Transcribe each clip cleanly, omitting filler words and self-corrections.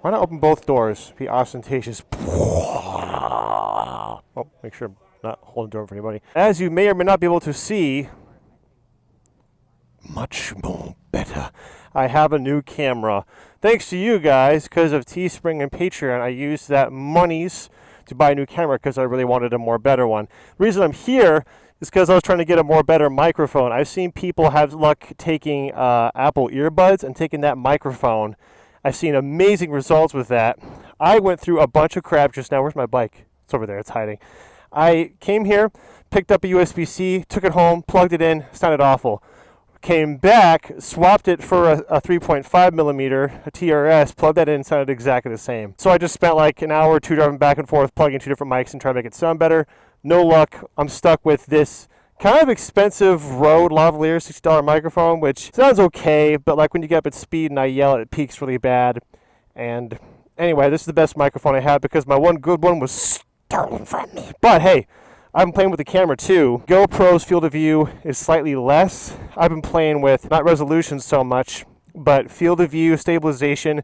Why not open both doors? Be ostentatious. Oh, make sure I'm not holding the door for anybody. As you may or may not be able to see, much more better, I have a new camera. Thanks to you guys, because of Teespring and Patreon, I used that monies to buy a new camera because I really wanted a more better one. The reason I'm here is because I was trying to get a more better microphone. I've seen people have luck taking Apple earbuds and taking that microphone. I've seen amazing results with that. I went through a bunch of crap just now. Where's my bike? It's over there. It's hiding. I came here, picked up a USB-C, took it home, plugged it in, sounded awful. Came back, swapped it for a 3.5 millimeter, a TRS, plugged that in, sounded exactly the same. So I just spent like an hour or two driving back and forth, plugging two different mics and trying to make it sound better. No luck. I'm stuck with this kind of expensive Rode lavalier $60 microphone, which sounds okay, but like when you get up at speed and I yell, it peaks really bad. And anyway, this is the best microphone I have because my one good one was stolen from me. But hey, I've been playing with the camera too. GoPro's field of view is slightly less. I've been playing with not resolution so much, but field of view, stabilization.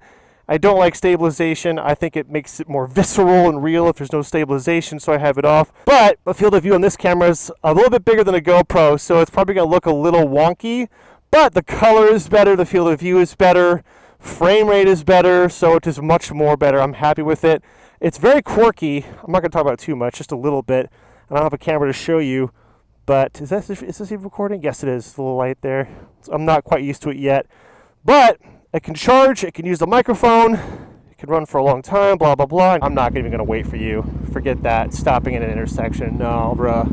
I don't like stabilization. I think it makes it more visceral and real if there's no stabilization, so I have it off. But the field of view on this camera is a little bit bigger than a GoPro, so it's probably going to look a little wonky. But the color is better, the field of view is better, frame rate is better, so it is much more better. I'm happy with it. It's very quirky. I'm not going to talk about it too much, just a little bit. I don't have a camera to show you, but is this even recording? Yes, it is. It's a little light there. So I'm not quite used to it yet, but it can charge. It can use the microphone. It can run for a long time, blah, blah, blah. I'm not even going to wait for you. Forget that. Stopping in an intersection. No, bruh.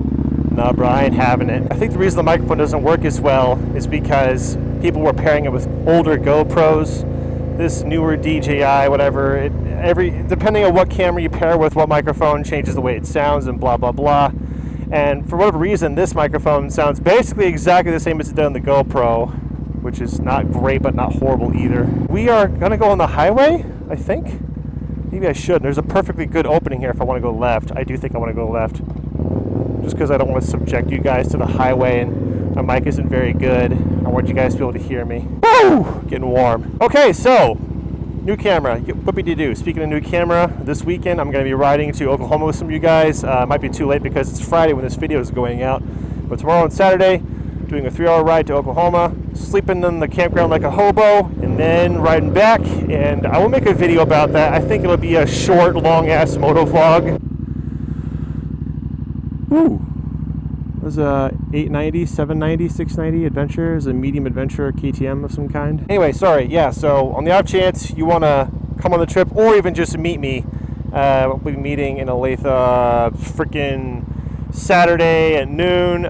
No, bruh. I ain't having it. I think the reason the microphone doesn't work as well is because people were pairing it with older GoPros. This newer DJI, whatever, depending on what camera you pair with what microphone changes the way it sounds and blah, blah, blah. And for whatever reason, this microphone sounds basically exactly the same as it did on the GoPro, which is not great, but not horrible either. We are gonna go on the highway, I think. Maybe I should. There's a perfectly good opening here if I wanna go left. I do think I wanna go left. Just because I don't want to subject you guys to the highway and my mic isn't very good. I want you guys to be able to hear me. Woo! Getting warm. Okay, so new camera. Whoopie-dee-doo. Speaking of new camera, this weekend I'm going to be riding to Oklahoma with some of you guys. It might be too late because it's Friday when this video is going out. But tomorrow and Saturday, doing a 3-hour ride to Oklahoma, sleeping in the campground like a hobo, and then riding back. And I will make a video about that. I think it'll be a short, long-ass moto vlog. Ooh, it was a 890, 790, 690 adventure. It was a medium adventure KTM of some kind. Anyway, sorry, yeah, so on the off chance you want to come on the trip or even just meet me, we'll be meeting in Olathe freaking Saturday at noon.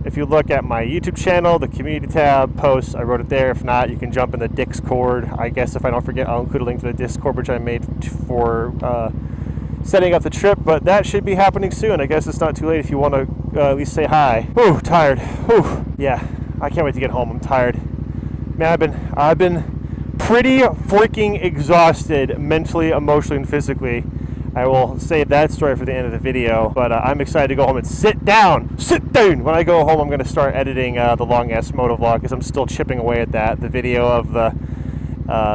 If you look at my YouTube channel, the community tab posts, I wrote it there. If not, you can jump in the Discord. I guess if I don't forget, I'll include a link to the Discord, which I made for setting up the trip, but that should be happening soon. I guess it's not too late if you want to at least say hi. Whew, tired. Whew. Yeah, I can't wait to get home. I'm tired. Man, I've been pretty freaking exhausted mentally, emotionally, and physically. I will save that story for the end of the video, but I'm excited to go home and sit down. Sit down! When I go home, I'm going to start editing the long-ass moto vlog because I'm still chipping away at that. The video of the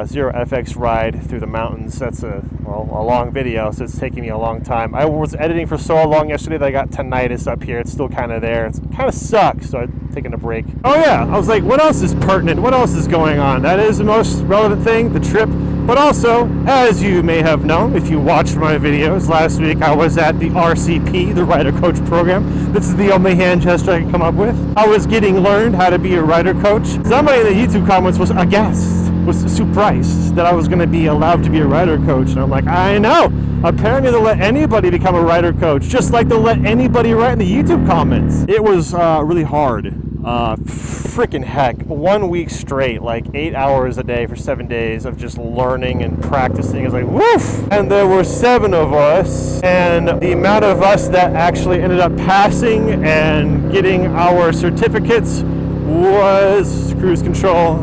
Zero FX ride through the mountains. That's a long video, so it's taking me a long time. I was editing for so long yesterday that I got tinnitus up here. It's still kind of there. It kind of sucks, so I'm taking a break. Oh yeah, I was like, what else is pertinent? What else is going on? That is the most relevant thing, the trip. But also, as you may have known if you watched my videos last week, I was at the RCP, the Rider Coach Program. This is the only hand gesture I can come up with. I was learned how to be a rider coach. Somebody in the YouTube comments was aghast, was surprised that I was going to be allowed to be a rider coach. And I'm like, I know. Apparently they'll let anybody become a rider coach, just like they'll let anybody write in the YouTube comments. It was really hard. Freaking heck. 1 week straight, like 8 hours a day for 7 days of just learning and practicing. It's like, woof! And there were 7 of us, and the amount of us that actually ended up passing and getting our certificates was cruise control.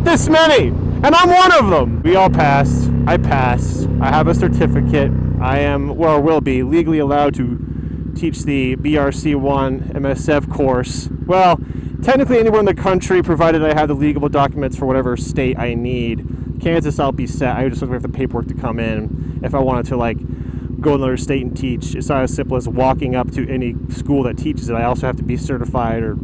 This many! And I'm one of them! We all passed. I passed. I have a certificate. I am, or will be, legally allowed to teach the BRC1 MSF course. Well, technically anywhere in the country, provided I have the legal documents for whatever state I need. Kansas, I'll be set. I just have the paperwork to come in. If I wanted to like go to another state and teach, it's not as simple as walking up to any school that teaches it. I also have to be certified or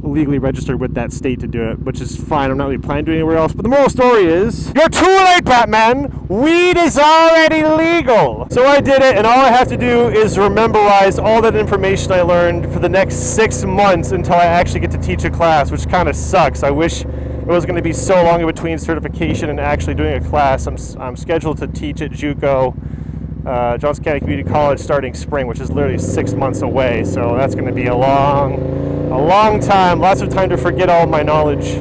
legally registered with that state to do it, which is fine. I'm not really planning to do it anywhere else. But the moral story is, you're too late, Batman. Weed is already legal. So I did it, and all I have to do is rememberize all that information I learned for the next 6 months until I actually get to teach a class, which kind of sucks. I wish it was going to be so long in between certification and actually doing a class. I'm scheduled to teach at JUCO, Johnson County Community College, starting spring, which is literally 6 months away. So that's going to be a long time. Lots of time to forget all of my knowledge.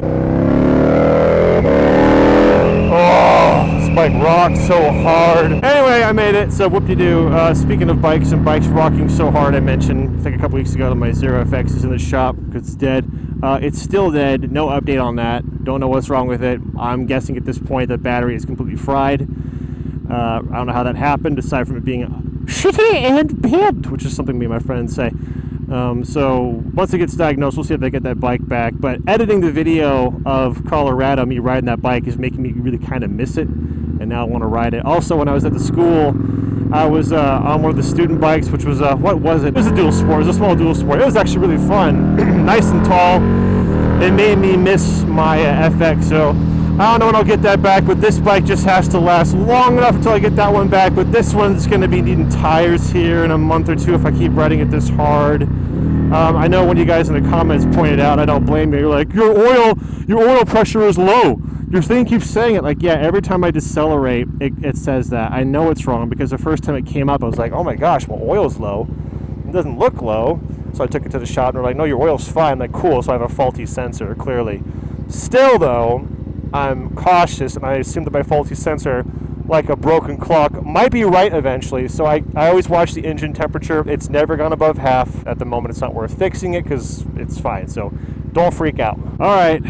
Oh, this bike rocks so hard. Anyway, I made it. So whoop-de-doo. Speaking of bikes and bikes rocking so hard, I mentioned, I think a couple weeks ago, that my Zero FX is in the shop because it's dead. It's still dead. No update on that. Don't know what's wrong with it. I'm guessing at this point the battery is completely fried. I don't know how that happened, aside from it being shitty and bad, which is something me and my friends say. So once it gets diagnosed, we'll see if I get that bike back. But editing the video of Colorado, me riding that bike, is making me really kind of miss it, and now I want to ride it. Also, when I was at the school, I was on one of the student bikes, which was what was it? It was a dual sport. It was a small dual sport. It was actually really fun, nice and tall. It made me miss my FX. So I don't know when I'll get that back, but this bike just has to last long enough until I get that one back. But this one's going to be needing tires here in a month or two if I keep riding it this hard. I know one of you guys in the comments pointed out, I don't blame you, you're like, your oil pressure is low. Your thing keeps saying it. Like, yeah, every time I decelerate, it says that. I know it's wrong because the first time it came up, I was like, oh my gosh, well, oil's low. It doesn't look low. So I took it to the shop and they're like, no, your oil's fine. I'm like, cool, so I have a faulty sensor, clearly. Still, though, I'm cautious, and I assume that my faulty sensor, like a broken clock, might be right eventually. So I always watch the engine temperature. It's never gone above half. At the moment, it's not worth fixing it because it's fine. So don't freak out. All right.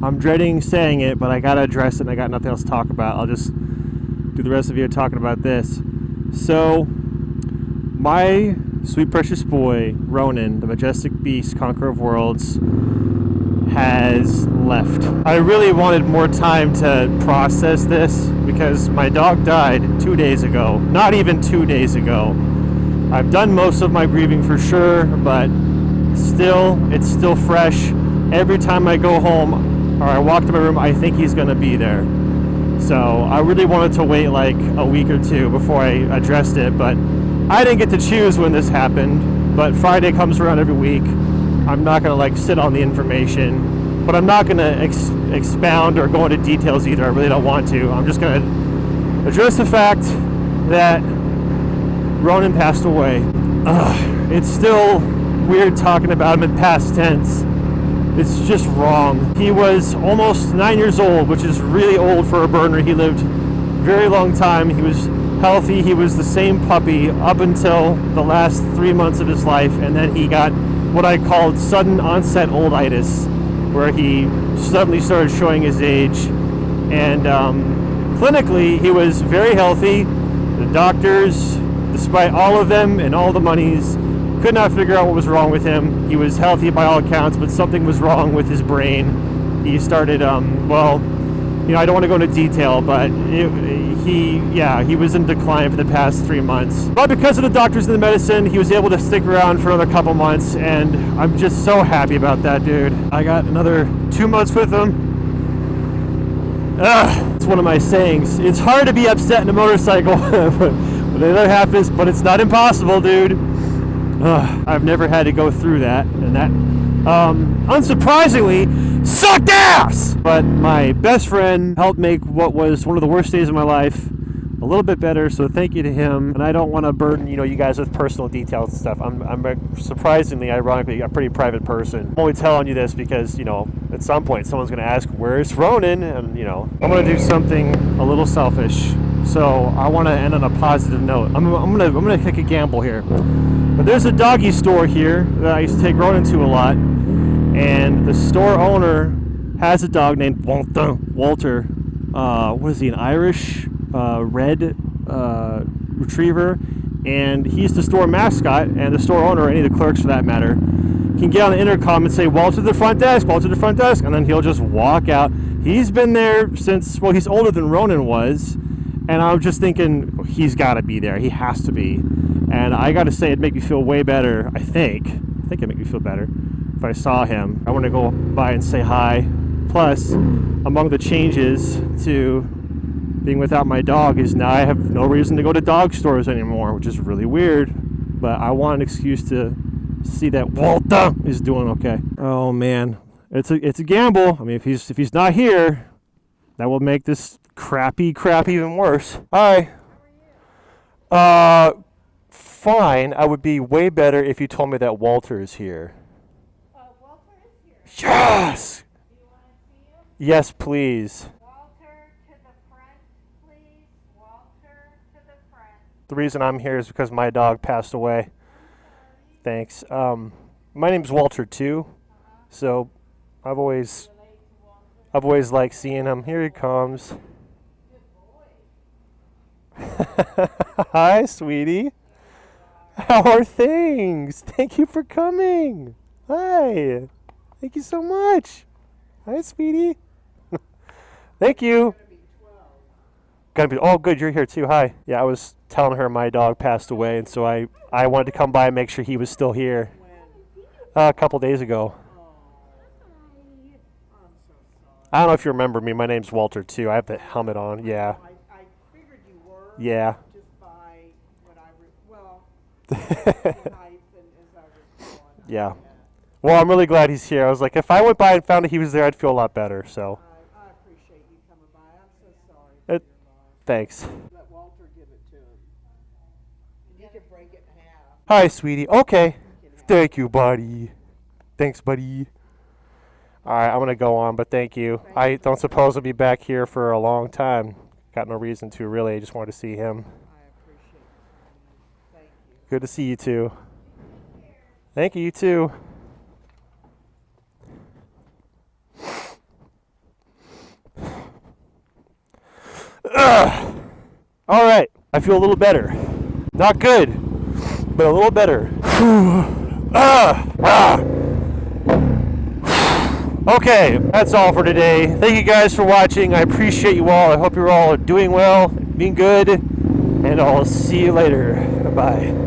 I'm dreading saying it, but I got to address it, and I got nothing else to talk about. I'll just do the rest of the video talking about this. So my sweet precious boy, Ronan, the majestic beast, conqueror of worlds, has left. I really wanted more time to process this because my dog died 2 days ago. Not even 2 days ago. I've done most of my grieving for sure, but still, it's still fresh. Every time I go home or I walk to my room, I think he's gonna be there. So I really wanted to wait like a week or two before I addressed it, but I didn't get to choose when this happened. But Friday comes around every week. I'm not going to like sit on the information, but I'm not going to expound or go into details either. I really don't want to. I'm just going to address the fact that Ronan passed away. It's still weird talking about him in past tense. It's just wrong. He was almost 9 years old, which is really old for a burner. He lived a very long time. He was healthy. He was the same puppy up until the last 3 months of his life, and then he got what I called sudden onset olditis, where he suddenly started showing his age. And clinically, he was very healthy. The doctors, despite all of them and all the monies, could not figure out what was wrong with him. He was healthy by all accounts, but something was wrong with his brain. He started, well, you know, I don't want to go into detail, but he was in decline for the past 3 months. But because of the doctors and the medicine, he was able to stick around for another couple months, and I'm just so happy about that, dude. I got another 2 months with him. It's one of my sayings. It's hard to be upset in a motorcycle, but the other half is, but it's not impossible, dude. I've never had to go through that, and that, unsurprisingly, sucked ass! But my best friend helped make what was one of the worst days of my life a little bit better, so thank you to him. And I don't want to burden, you guys with personal details and stuff. I'm surprisingly, ironically, a pretty private person. I'm only telling you this because, at some point someone's going to ask, where's Ronan? And, I'm going to do something a little selfish. So I want to end on a positive note. I'm gonna take a gamble here. But there's a doggy store here that I used to take Ronan to a lot, and the store owner has a dog named Walter. What is he? An Irish red retriever, and he's the store mascot, and the store owner, or any of the clerks for that matter, can get on the intercom and say, Waltuh the front desk, Waltuh the front desk, and then he'll just walk out. He's been there since, well, he's older than Ronan was, and I'm just thinking, he's got to be there. He has to be. And I got to say, it'd make me feel way better, I think it'd make me feel better if I saw him. I want to go by and say hi. Plus, among the changes to being without my dog is now I have no reason to go to dog stores anymore, which is really weird. But I want an excuse to see that Waltuh is doing okay. Oh man, it's a gamble. I mean, if he's not here, that will make this crappy even worse. Hi. Fine. I would be way better if you told me that Walter is here. Walter is here. Yes. Do you want to see him? Yes, please. Walter to the front, please. Walter to the front. The reason I'm here is because my dog passed away. Thanks. My name's Walter too, so I've always liked seeing him. Here he comes. Hi, sweetie. How are things? Thank you for coming. Hi. Thank you so much. Hi, sweetie. Thank you. Gotta be. Oh, good. You're here too. Hi. Yeah, I was telling her my dog passed away, and so I wanted to come by and make sure he was still here. A couple days ago. I don't know if you remember me. My name's Walter too. I have the helmet on. Yeah. I figured you were. Yeah. Just by what I Yeah. Well, I'm really glad he's here. I was like, if I went by and found that he was there, I'd feel a lot better. So. I appreciate you coming by. I'm so sorry. Thanks. Let Walter give it to him. You can break it in half. Hi, sweetie. Okay. Thank you, buddy. Thanks, buddy. All right, I'm going to go on, but thank you. I don't suppose I'll be back here for a long time. Got no reason to, really. I just wanted to see him. I appreciate it. Thank you. Good to see you, too. Thank you, you too. All right, I feel a little better. Not good, but a little better. Okay, that's all for today. Thank you guys for watching. I appreciate you all. I hope you're all doing well, being good, and I'll see you later. Bye.